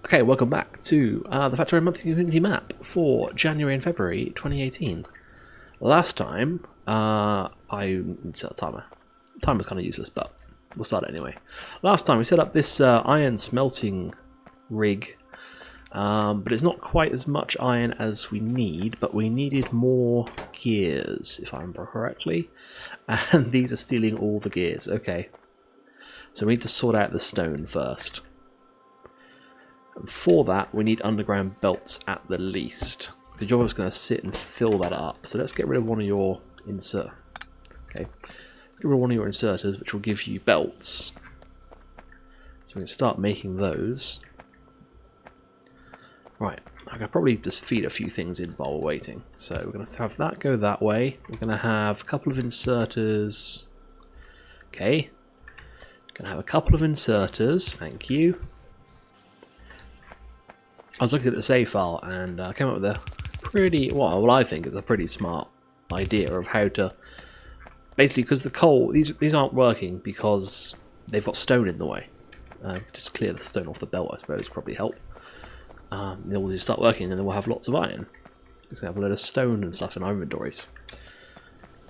Okay, welcome back to the Factorio Monthly Community Map for January and February 2018. Last time, I set a timer. Timer's kind of useless, but we'll start it anyway. Last time we set up this iron smelting rig, but it's not quite as much iron as we need, but we needed more gears, if I remember correctly. And these are stealing all the gears. Okay, so we need to sort out the stone first. And for that, we need underground belts at the least. The job is going to sit and fill that up. So let's get rid of one of your insert. Okay, let's get rid of one of your inserters, which will give you belts. So we can start making those. Right, I could probably just feed a few things in while we're waiting. So we're going to have that go that way. We're going to have a couple of inserters. Okay, going to have a couple of inserters. Thank you. I was looking at the save file and I came up with a pretty, well, I think is a pretty smart idea of how to, basically, because the coal, these aren't working because they've got stone in the way. Just clear the stone off the belt, I suppose, probably help. They'll just start working and then we'll have lots of iron. Because we have a load of stone and stuff in our inventories.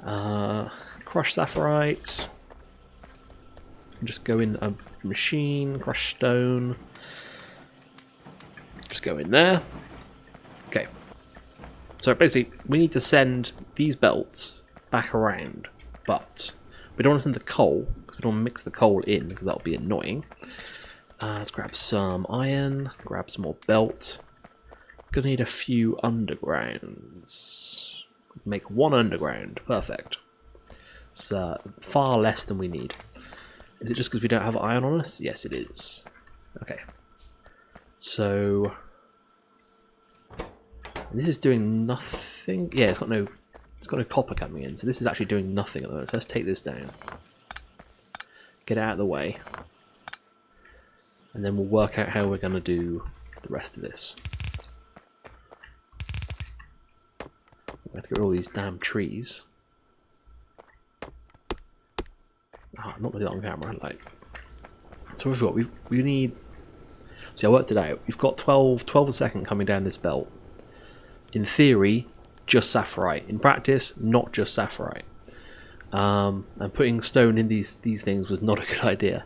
Crush sapphirites. Just go in a machine, crush stone. Just go in there. Okay. So basically, we need to send these belts back around, but we don't want to send the coal because we don't want to mix the coal in because that will be annoying. Let's grab some iron, grab some more belt. Gonna need a few undergrounds. Make one underground. Perfect. It's far less than we need. Is it just because we don't have iron on us? Yes, it is. Okay. So this is doing nothing. Yeah, it's got no copper coming in, so this is actually doing nothing at the moment. So let's take this down, get it out of the way, and then we'll work out how we're going to do the rest of this. We have to get rid of all these damn trees. Oh, I'm not going to do it on camera. Like, so what we've got, we need. See, I worked it out. We've got 12 a second coming down this belt. In theory, just sapphirite. In practice, not just sapphirite. And putting stone in these things was not a good idea.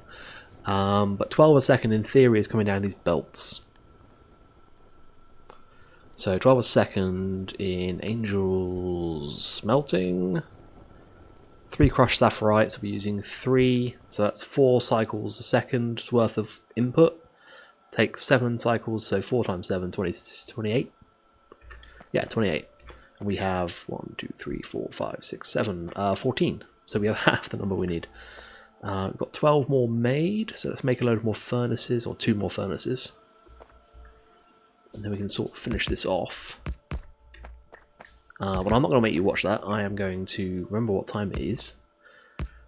But 12 a second in theory is coming down these belts. So 12 a second in Angel's Smelting. 3 crushed sapphirites, we're using 3. So that's 4 cycles a second worth of input. Takes 7 cycles, so 4 times 7, 28. Yeah, 28. And we have 1, 2, 3, 4, 5, 6, 7, 14. So we have half the number we need. We've got 12 more made, so let's make a load more furnaces, or 2 more furnaces. And then we can sort of finish this off. But I'm not going to make you watch that. I am going to remember what time it is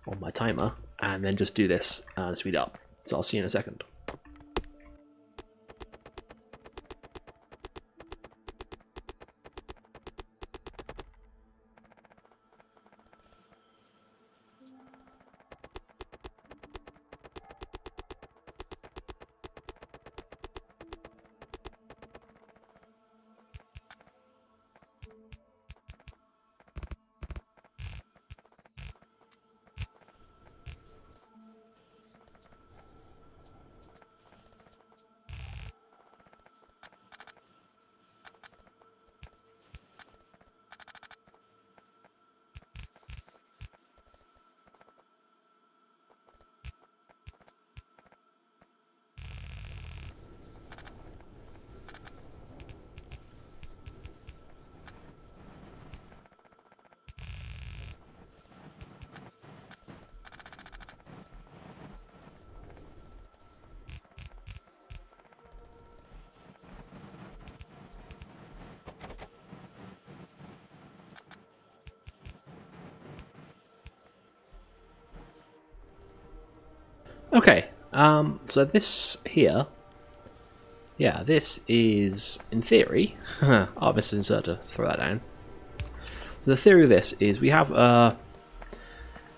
on my timer, and then just do this and speed up. So I'll see you in a second. Okay, so this here, yeah, this is, in theory, Mr. Inserter, let's throw that down. So the theory of this is we have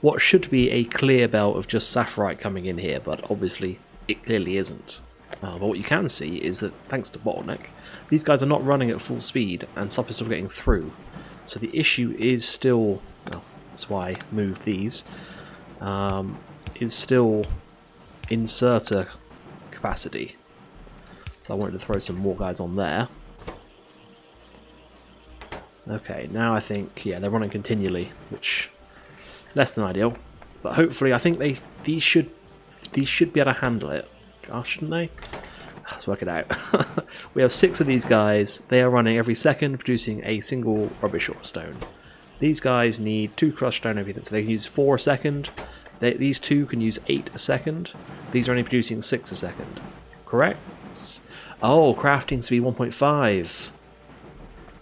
what should be a clear belt of just sapphirite coming in here, but obviously it clearly isn't. But what you can see is that thanks to bottleneck, these guys are not running at full speed and stuff is still getting through. So the issue is still, well, that's why I moved these, is still inserter capacity. So I wanted to throw some more guys on there. Okay, now I think, yeah, they're running continually, which less than ideal. But hopefully, I think these should be able to handle it. Gosh, shouldn't they? Let's work it out. We have 6 of these guys. They are running every second, producing a single rubbish ore stone. These guys need 2 crushed stone everything, so they can use 4 a second. These 2 can use 8 a second. These are only producing 6 a second. Correct? Oh, crafting speed 1.5.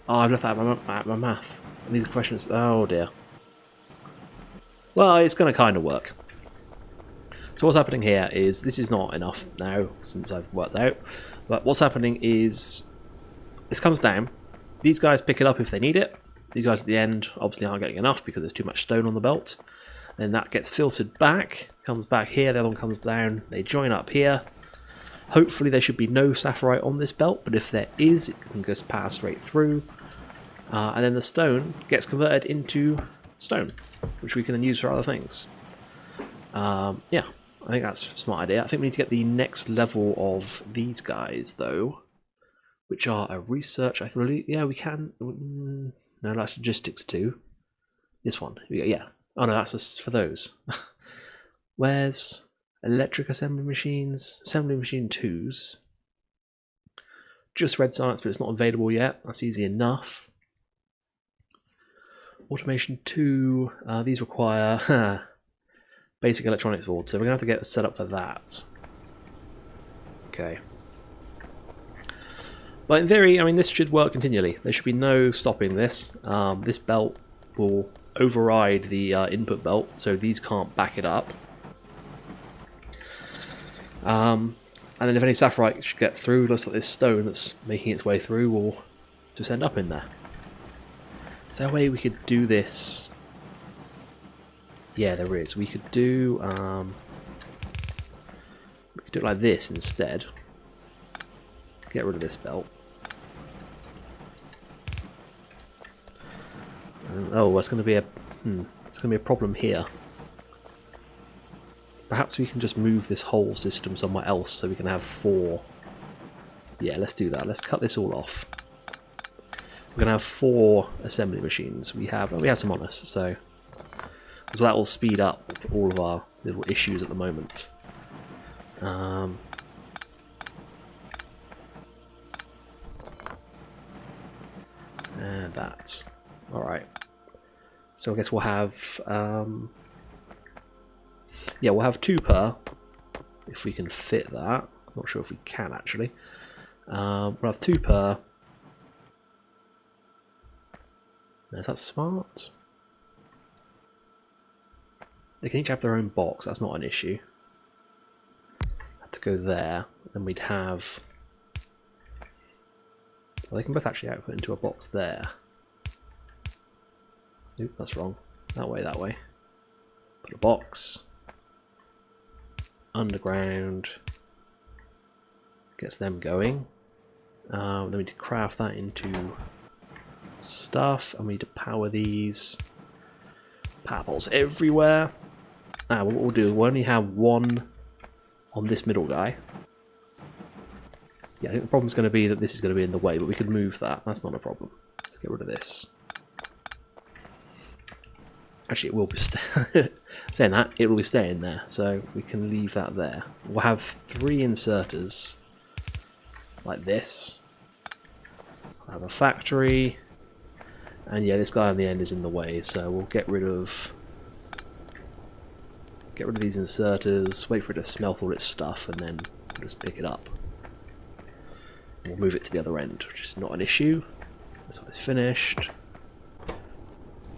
Oh, I've left that out of my math. And these are questions. Oh dear. Well, it's going to kind of work. So what's happening here is, this is not enough now since I've worked out, but what's happening is this comes down, these guys pick it up if they need it, these guys at the end obviously aren't getting enough because there's too much stone on the belt, then that gets filtered back, comes back here, the other one comes down, they join up here. Hopefully there should be no sapphirite on this belt, but if there is, it can just pass straight through, and then the stone gets converted into stone, which we can then use for other things. Yeah. I think that's a smart idea. I think we need to get the next level of these guys, though, which are a research. I believe, yeah, we can. No, that's logistics too. This one, yeah. Oh no, that's just for those. Where's electric assembly machines? Assembly machine 2s. Just red science, but it's not available yet. That's easy enough. Automation 2. These require. Basic electronics board, so we're going to have to get set up for that. Okay. But in theory, I mean, this should work continually. There should be no stopping this. This belt will override the input belt, so these can't back it up. And then if any sapphirite gets through, looks like this stone that's making its way through will just end up in there. Is there a way we could do this? Yeah, there is. We could do it like this instead. Get rid of this belt. Oh, it's going to be a problem here. Perhaps we can just move this whole system somewhere else so we can have 4. Yeah, let's do that. Let's cut this all off. We're going to have 4 assembly machines. We have some on us, so that will speed up all of our little issues at the moment. And that. Alright. So I guess we'll have yeah, we'll have 2 per, if we can fit that. Not sure if we can actually. We'll have 2 per. Is that smart? They can each have their own box, that's not an issue. Had to go there, then we'd have. Well, they can both actually output into a box there. Oop, that's wrong. That way. Put a box. Underground. Gets them going. Then we need to craft that into stuff, and we need to power these. Power poles everywhere. What we'll do, we'll only have 1 on this middle guy. Yeah, I think the problem's going to be that this is going to be in the way, but we can move that. That's not a problem. Let's get rid of this. Actually, it will be saying that, it will be staying there, so we can leave that there. We'll have 3 inserters like this. We'll have a factory, and yeah, this guy on the end is in the way, so we'll get rid of these inserters, wait for it to smelt all its stuff, and then we'll just pick it up. We'll move it to the other end, which is not an issue. This one is finished.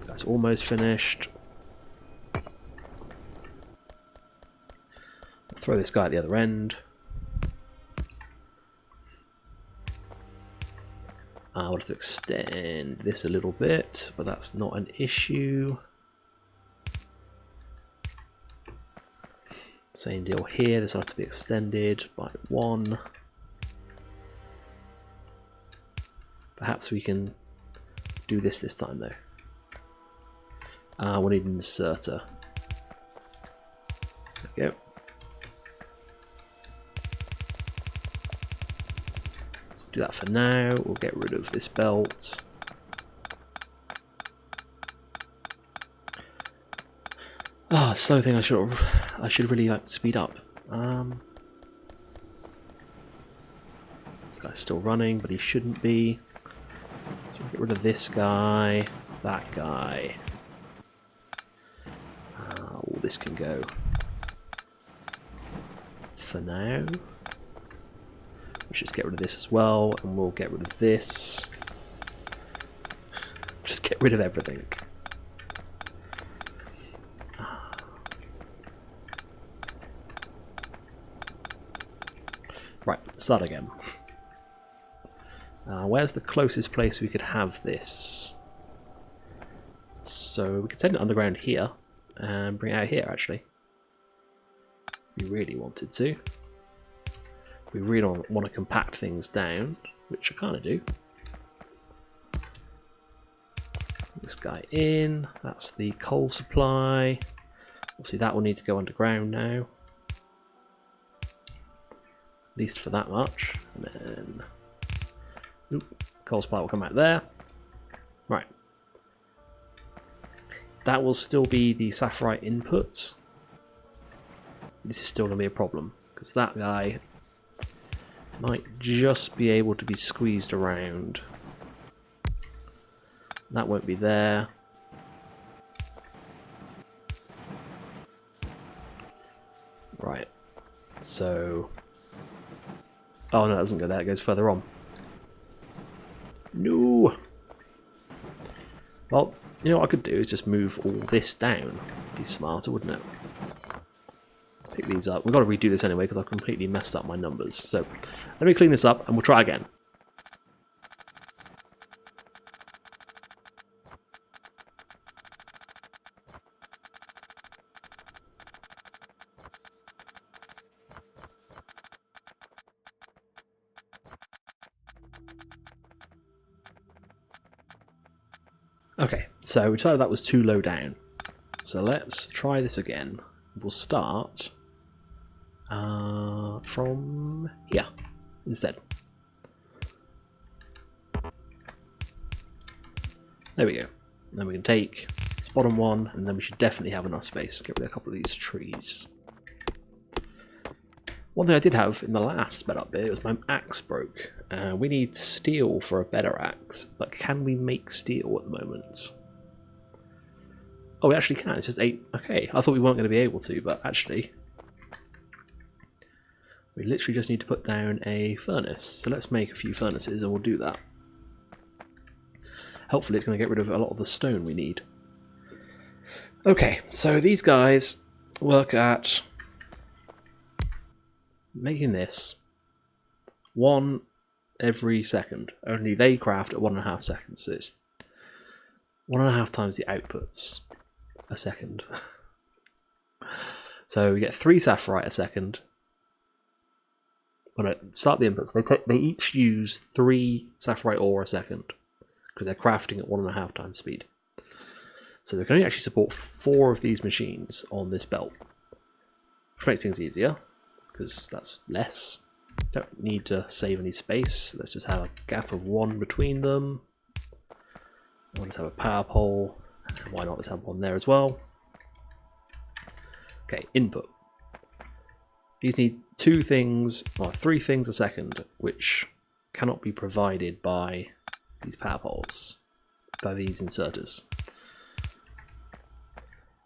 That's almost finished. I'll throw this guy at the other end. I'll have to extend this a little bit, but that's not an issue. Same deal here, this will have to be extended by 1. Perhaps we can do this time though. We'll need an inserter. There we go. So we'll do that for now. We'll get rid of this belt. Slow thing. I should really like speed up. This guy's still running, but he shouldn't be. So we'll get rid of this guy, that guy. All this can go for now. Let's just get rid of this as well, and we'll get rid of this. Just get rid of everything. Right, start again. Where's the closest place we could have this? So we could send it underground here and bring it out here actually. If we really wanted to. We really want to compact things down, which I kind of do. This guy in, that's the coal supply. Obviously that will need to go underground now. At least for that much. And then coal supply will come out there. Right. That will still be the sapphirite input. This is still going to be a problem, because that guy might just be able to be squeezed around. That won't be there. Right. So... oh no, it doesn't go there, it goes further on. No! Well, you know what I could do is just move all this down. Be smarter, wouldn't it? Pick these up. We've got to redo this anyway because I've completely messed up my numbers. So let me clean this up and we'll try again. Okay, so we decided that was too low down. So let's try this again. We'll start from here instead. There we go. And then we can take this bottom one, and then we should definitely have enough space. Get rid of a couple of these trees. One thing I did have in the last sped up bit was my axe broke. We need steel for a better axe, but can we make steel at the moment? Oh, we actually can. It's just 8. Okay, I thought we weren't going to be able to, but actually, we literally just need to put down a furnace. So let's make a few furnaces, and we'll do that. Hopefully, it's going to get rid of a lot of the stone we need. Okay, so these guys work at making this 1 every second. Only they craft at 1.5 seconds. So it's 1.5 times the outputs a second. So we get 3 sapphirite a second. When I start the inputs, they each use 3 sapphirite ore a second because they're crafting at 1.5 times speed. So they can only actually support 4 of these machines on this belt, which makes things easier because that's less. Don't need to save any space. Let's just have a gap of 1 between them. I'll just have a power pole. And why not? Let's have one there as well. Okay, input. These need 2 things, or 3 things a second, which cannot be provided by these power poles, by these inserters.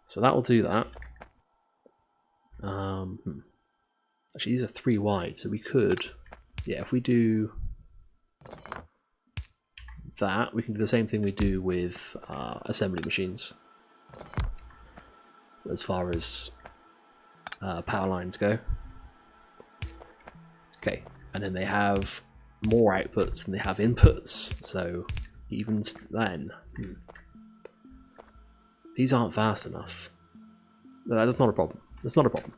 So that will do that. Actually, these are 3 wide, so we could, yeah, if we do that, we can do the same thing we do with assembly machines as far as power lines go. Okay, and then they have more outputs than they have inputs, so even then, these aren't fast enough. No, that's not a problem. That's not a problem.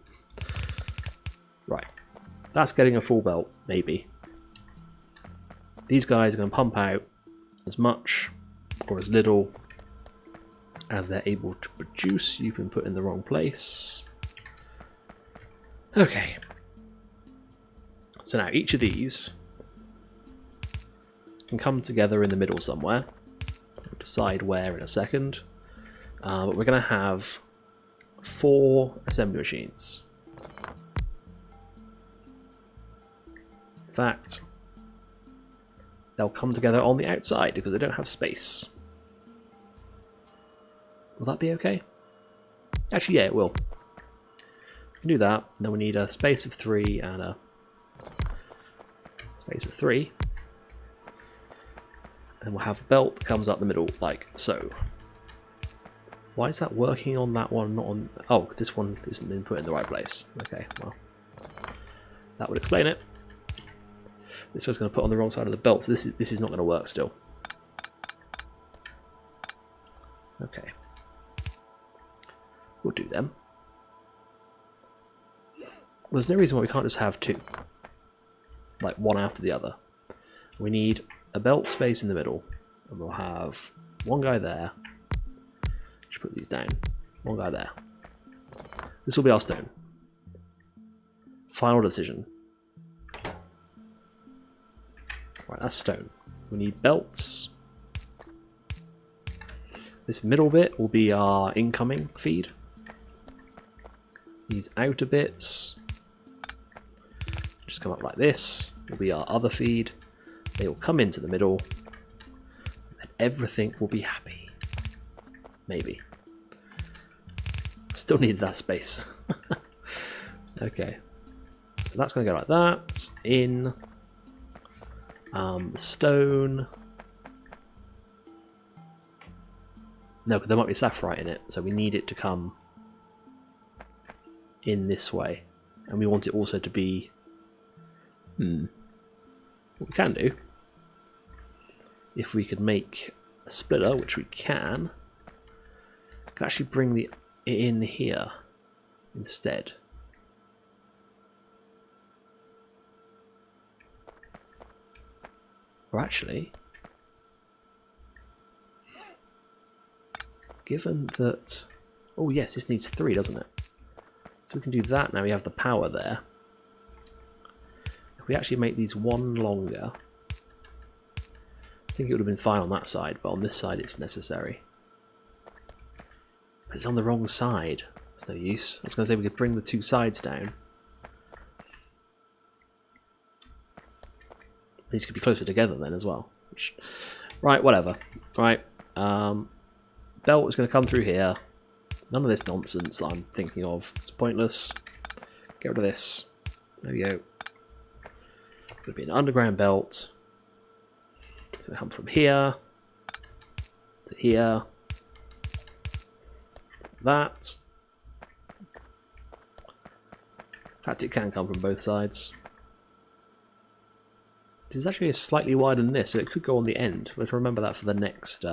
Right. That's getting a full belt, maybe. These guys are going to pump out as much or as little as they're able to produce. You've been put in the wrong place. Okay. So now each of these can come together in the middle somewhere. We'll decide where in a second. But we're going to have 4 assembly machines. In fact, they'll come together on the outside because they don't have space. Will that be okay? Actually, yeah, it will. We can do that. Then we need a space of 3 and a space of 3. And we'll have a belt that comes up the middle, like so. Why is that working on that one, not on... Oh, because this one isn't been put in the right place. Okay, well, that would explain it. This guy's going to put on the wrong side of the belt, so this is not going to work still. Okay. We'll do them. Well, there's no reason why we can't just have 2. Like, one after the other. We need a belt space in the middle, and we'll have one guy there. Just put these down. One guy there. This will be our stone. Final decision. Right, that's stone. We need belts. This middle bit will be our incoming feed. These outer bits just come up like this. Will be our other feed. They will come into the middle. And everything will be happy. Maybe. Still needed that space. Okay. So that's going to go like that. In. Stone. No, but there might be sapphire in it, so we need it to come in this way. And we want it also to be... What we can do, if we could make a splitter, which we can actually bring it in here instead. Or actually, given that... Oh yes, this needs 3, doesn't it? So we can do that now. We have the power there. If we actually make these 1 longer, I think it would have been fine on that side, but on this side it's necessary. But it's on the wrong side. It's no use. I was going to say we could bring the 2 sides down. These could be closer together then as well. Right, whatever. Right. Belt is going to come through here. None of this nonsense that I'm thinking of. It's pointless. Get rid of this. There we go. It's going to be an underground belt. It's going to come from here to here. That. In fact, it can come from both sides. This is actually slightly wider than this, so it could go on the end. Let's remember that for the next,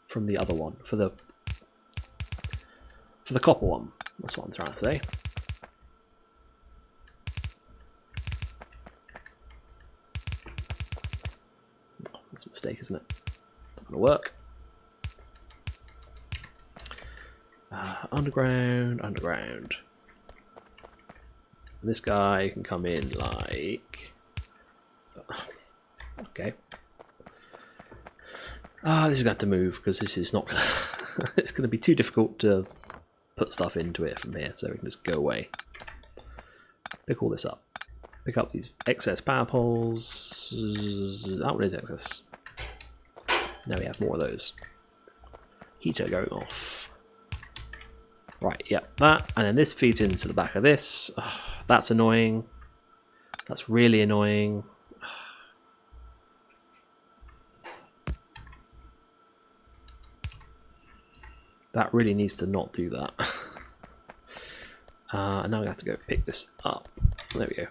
from the other one, for the copper one. That's what I'm trying to say. Oh, that's a mistake, isn't it? Not going to work. Underground, underground. And this guy can come in like... Okay. This is going to have to move because this is not going to... It's going to be too difficult to put stuff into it from here, so we can just go away. Pick all this up. Pick up these excess power poles. That one is excess. Now we have more of those. Heater going off. Right, yeah, that. And then this feeds into the back of this. That's annoying. That's really annoying. That really needs to not do that. And now we have to go pick this up. There we go.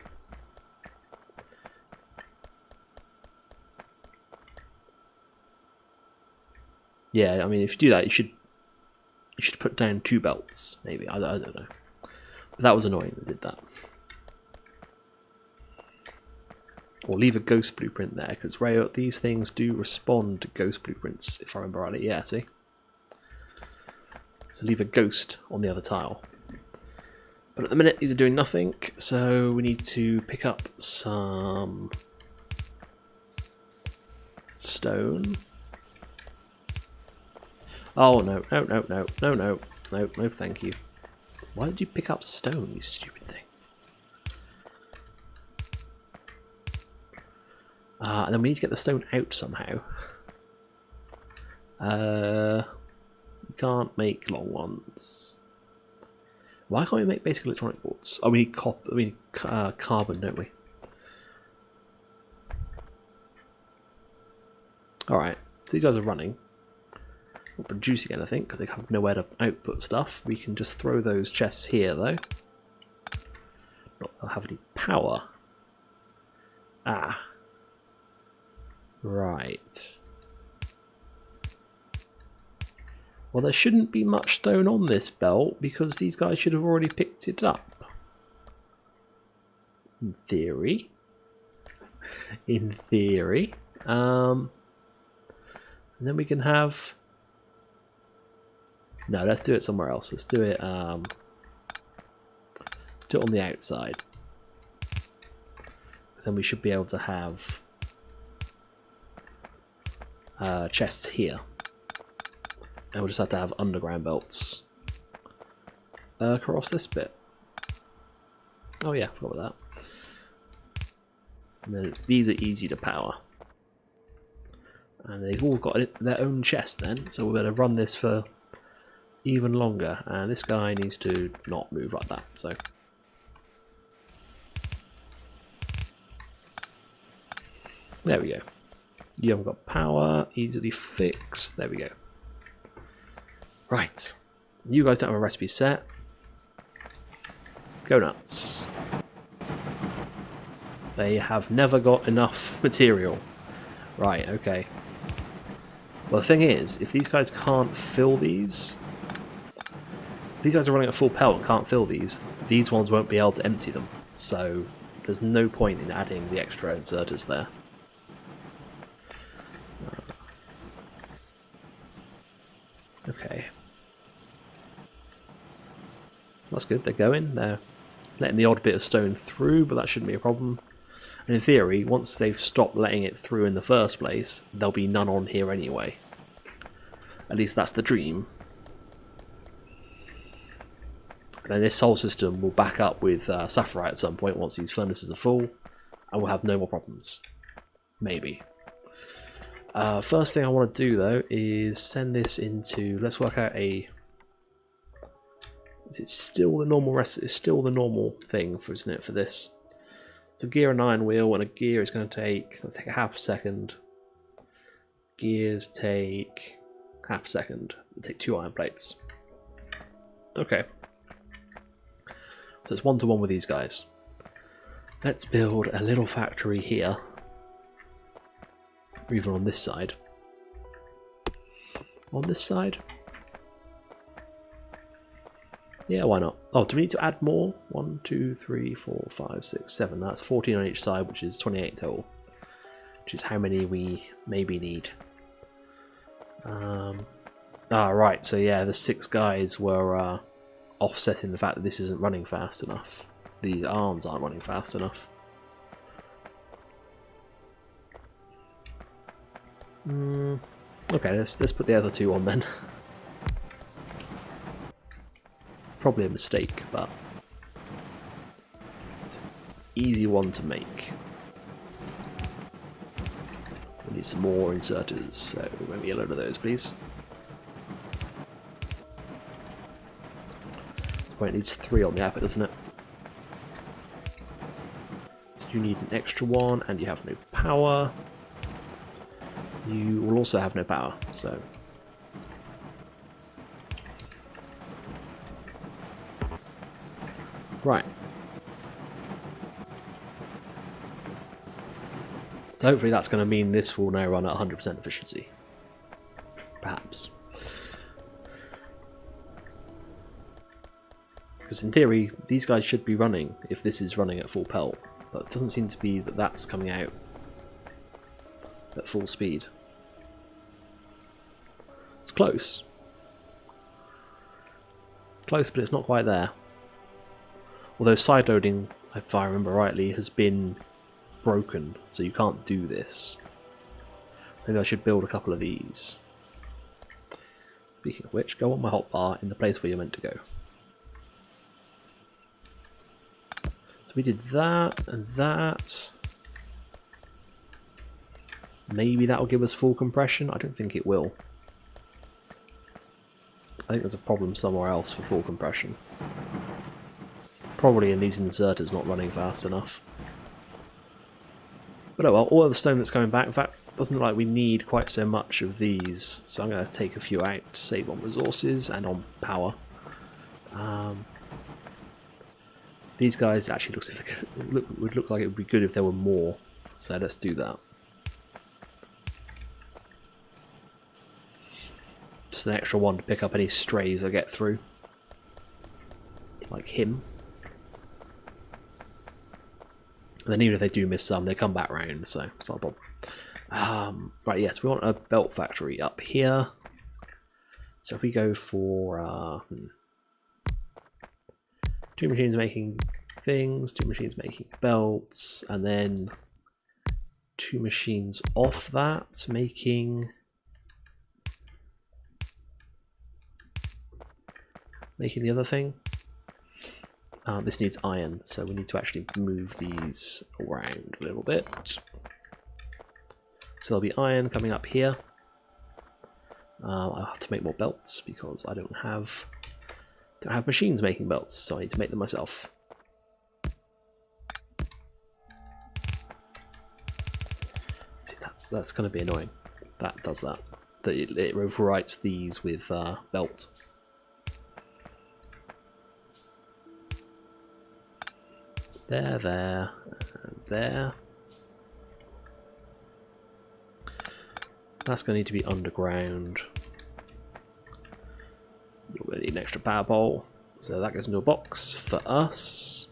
Yeah, I mean, if you do that, you should put down 2 belts, maybe. I don't know. But that was annoying that did that. Or leave a ghost blueprint there, because these things do respond to ghost blueprints, if I remember rightly. Yeah, see? So leave a ghost on the other tile. But at the minute, these are doing nothing, so we need to pick up some stone. Oh, no, no, no, no, no, no, no, no, thank you. Why did you pick up stone, you stupid thing? And then we need to get the stone out somehow. We can't make long ones. Why can't we make basic electronic boards? Oh, we need carbon, don't we? Alright, so these guys are running. Not producing anything because they have nowhere to output stuff. We can just throw those chests here though. Not they'll have any power. Ah. Right. Well, there shouldn't be much stone on this belt because these guys should have already picked it up. In theory. In theory. And then we can have... No, let's do it somewhere else. Let's do it on the outside. Because then we should be able to have chests here. And we'll just have to have underground belts across this bit. Oh yeah, I forgot about that. And then these are easy to power. And they've all got their own chest then, so we're going to run this for even longer. And this guy needs to not move like that, so... There we go. You haven't got power, easily fixed. There we go. Right. You guys don't have a recipe set. Go nuts. They have never got enough material. Right, okay. Well, the thing is, if these guys can't fill these... If these guys are running at full pelt and can't fill these ones won't be able to empty them. So, there's no point in adding the extra inserters there. Okay. That's good, they're going. They're letting the odd bit of stone through, but that shouldn't be a problem. And in theory, once they've stopped letting it through in the first place, there'll be none on here anyway. At least that's the dream. And then this whole system will back up with Sapphire at some point once these furnaces are full, and we'll have no more problems. Maybe. First thing I want to do though is send this into... Let's work out a... Is it still the normal It's still the normal thing, isn't it, for this? So gear and iron wheel, and a gear is going to take... Let's take a half second. Gears take half a second. We'll take 2 iron plates. Okay. So it's 1-to-1 with these guys. Let's build a little factory here. Or even on this side. On this side? Yeah, why not? Oh, do we need to add more? 1, 2, 3, 4, 5, 6, 7. That's 14 on each side, which is 28 total. Which is how many we maybe need. Right, so yeah, the 6 guys were offsetting the fact that this isn't running fast enough. These arms aren't running fast enough. Okay, let's put the other 2 on then. Probably a mistake, but it's an easy one to make. We need some more inserters, so maybe a load of those, please. This point needs 3 on the app, doesn't it? So you need an extra one, and you have no power. You will also have no power, so... Right. So hopefully that's going to mean this will now run at 100% efficiency. Perhaps. Because in theory, these guys should be running if this is running at full pelt. but it doesn't seem to be that that's coming out at full speed. It's close. It's close, but it's not quite there. Although sideloading, if I remember rightly, has been broken, so you can't do this. Maybe I should build a couple of these. Speaking of which, go on my hotbar in the place where you're meant to go. So we did that and that. Maybe that'll give us full compression. I don't think it will. I think there's a problem somewhere else for full compression. Probably in these inserters not running fast enough. But oh well, all of the stone that's coming back, in fact, doesn't look like we need quite so much of these, so I'm going to take a few out to save on resources and on power. These guys actually would look like it would be good if there were more, so let's do that. Just an extra one to pick up any strays I get through. Like him. And then even if they do miss some, they come back round, so it's not a problem. Right, yes, we want a belt factory up here. So if we go for 2 machines making things, 2 machines making belts, and then 2 machines off that making the other thing. This needs iron, so we need to actually move these around a little bit. So there'll be iron coming up here. I'll have to make more belts because I don't have machines making belts, so I need to make them myself. See, that's going to be annoying. That does that. It overwrites these with belt. There, and there. That's going to need to be underground. We're going to need an extra power pole, so that goes into a box for us.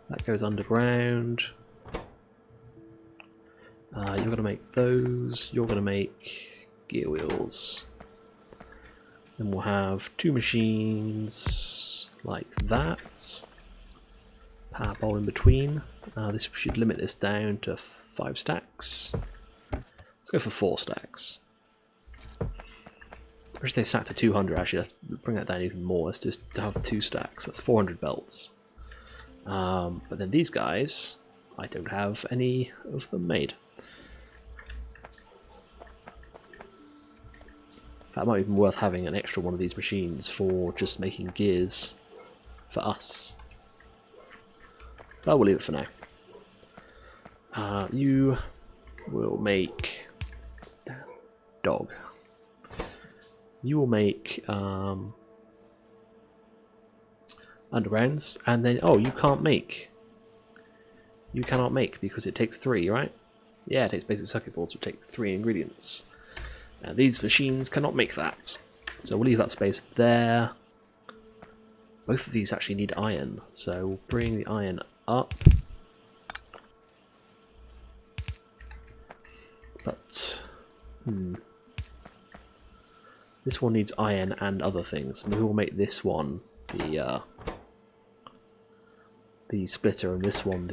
That goes underground. You're going to make those. You're going to make gear wheels. Then we'll have 2 machines like that. Power pole in between. This should limit this down to 5 stacks. Let's go for 4 stacks. I wish they stacked to 200 actually. Let's bring that down even more. Let's just have 2 stacks. That's 400 belts. But then these guys, I don't have any of them made. That might be worth having an extra one of these machines for just making gears for us. But we'll leave it for now. You will make dog. You will make undergrounds, and then you can't make. You cannot make because it takes 3, right? Yeah, it takes basic circuit boards, which take 3 ingredients. These machines cannot make that, so we'll leave that space there. Both of these actually need iron, so we'll bring the iron up. But this one needs iron and other things. Maybe we'll make this one the splitter, and this one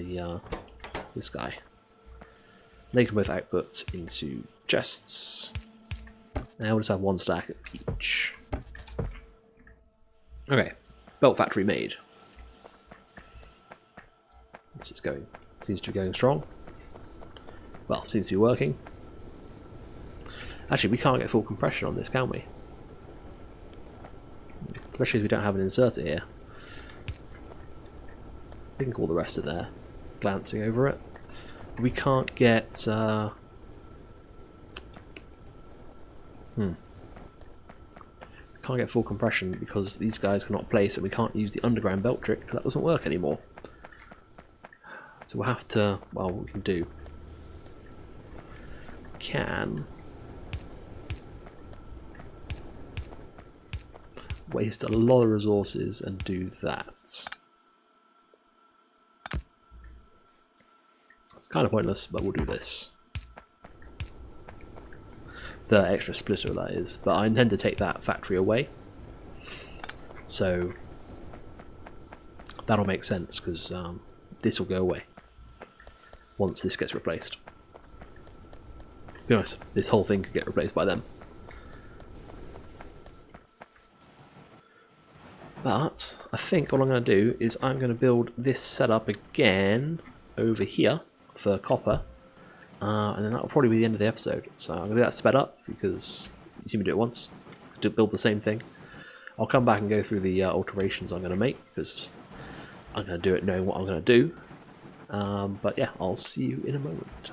this guy. They can both output into chests. Now we'll just have 1 stack of each. Okay, belt factory made. This is going. Seems to be going strong. Well, seems to be working. Actually, we can't get full compression on this, can we? Especially if we don't have an inserter here. We can call the rest of there. Glancing over it. We can't get... Can't get full compression because these guys cannot place, and we can't use the underground belt trick because that doesn't work anymore. So we'll have to... Well, what we can do... Can... waste a lot of resources and do that. It's kind of pointless, but we'll do this. The extra splitter, that is. But I intend to take that factory away. So that'll make sense, because this will go away once this gets replaced. To be honest, this whole thing could get replaced by them. But I think what I'm going to do is I'm going to build this setup again over here for copper, and then that'll probably be the end of the episode. So I'm going to do that sped up because you see me do it once, to build the same thing. I'll come back and go through the alterations I'm going to make, because I'm going to do it knowing what I'm going to do. But yeah, I'll see you in a moment.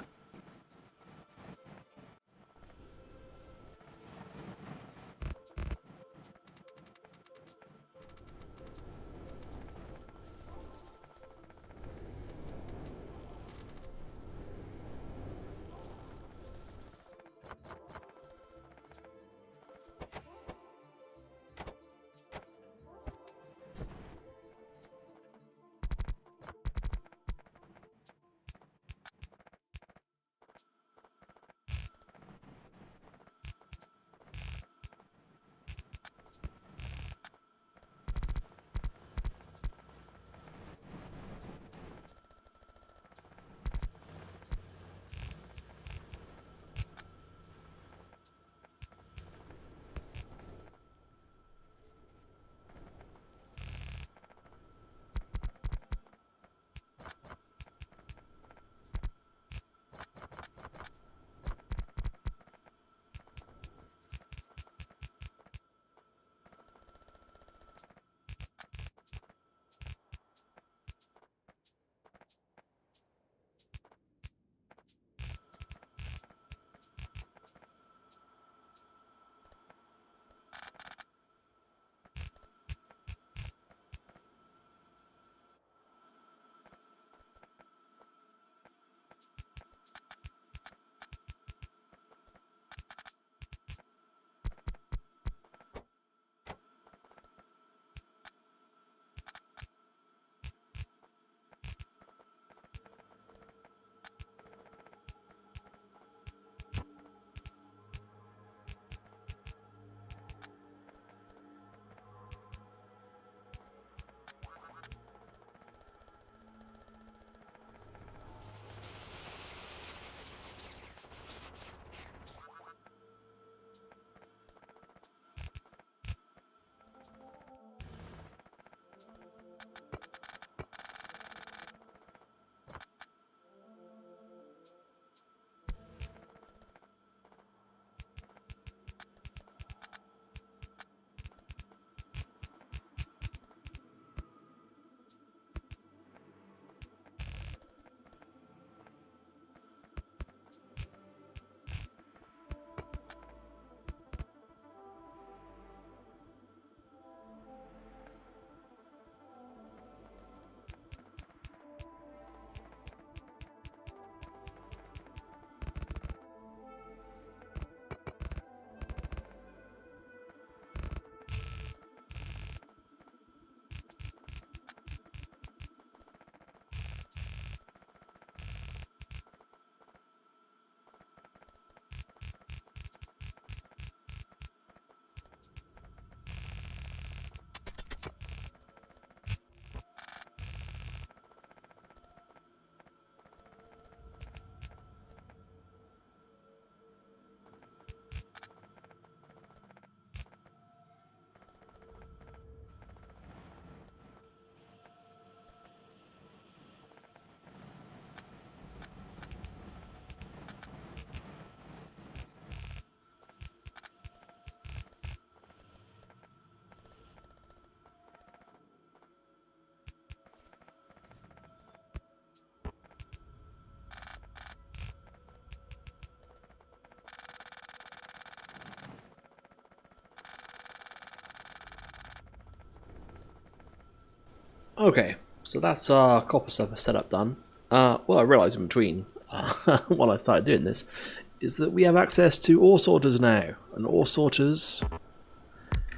Okay, so that's our copper stuff setup done. What I realised in between, while I started doing this, is that we have access to ore sorters now. And ore sorters,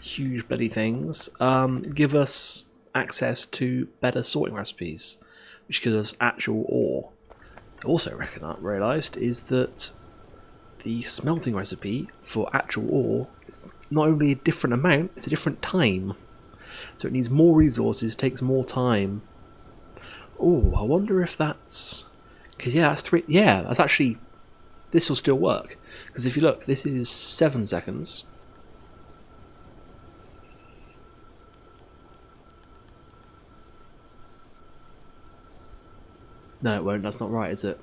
huge bloody things, give us access to better sorting recipes, which gives us actual ore. Also realised is that the smelting recipe for actual ore is not only a different amount, it's a different time. So it needs more resources, takes more time. Oh, I wonder if that's... Because yeah, that's 3... Yeah, that's actually... This will still work. Because if you look, this is 7 seconds. No, it won't. That's not right, is it?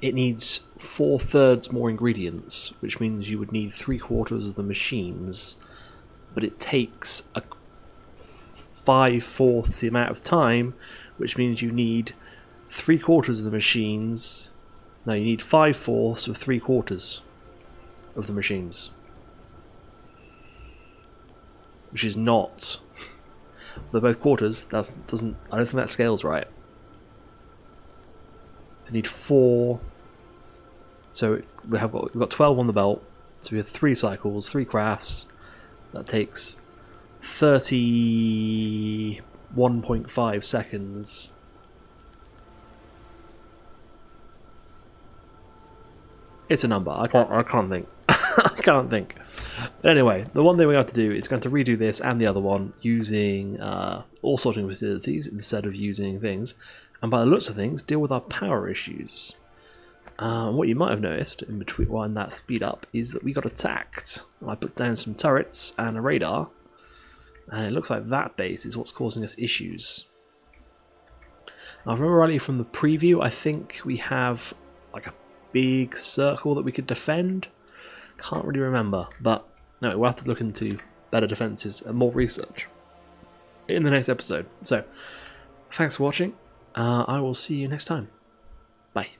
It needs 4/3 more ingredients, which means you would need 3/4 of the machines. But it takes a 5/4 the amount of time, which means you need 3/4 of the machines. No, you need 5/4 of 3/4 of the machines, which is not. They're both quarters. That doesn't. I don't think that scales right. So you need 4. So we've got 12 on the belt. So we have 3 cycles, 3 crafts. That takes 31.5 seconds. It's a number. I can't think. I can't think. But anyway, the one thing we have to do is going to redo this and the other one using all sorting facilities instead of using things. And by the looks of things, deal with our power issues. What you might have noticed in between when that speed up is that we got attacked. I put down some turrets and a radar, and it looks like that base is what's causing us issues. Now, if I remember rightly from the preview, I think we have like a big circle that we could defend. Can't really remember, but no, we'll have to look into better defenses and more research in the next episode. So, thanks for watching. I will see you next time. Bye.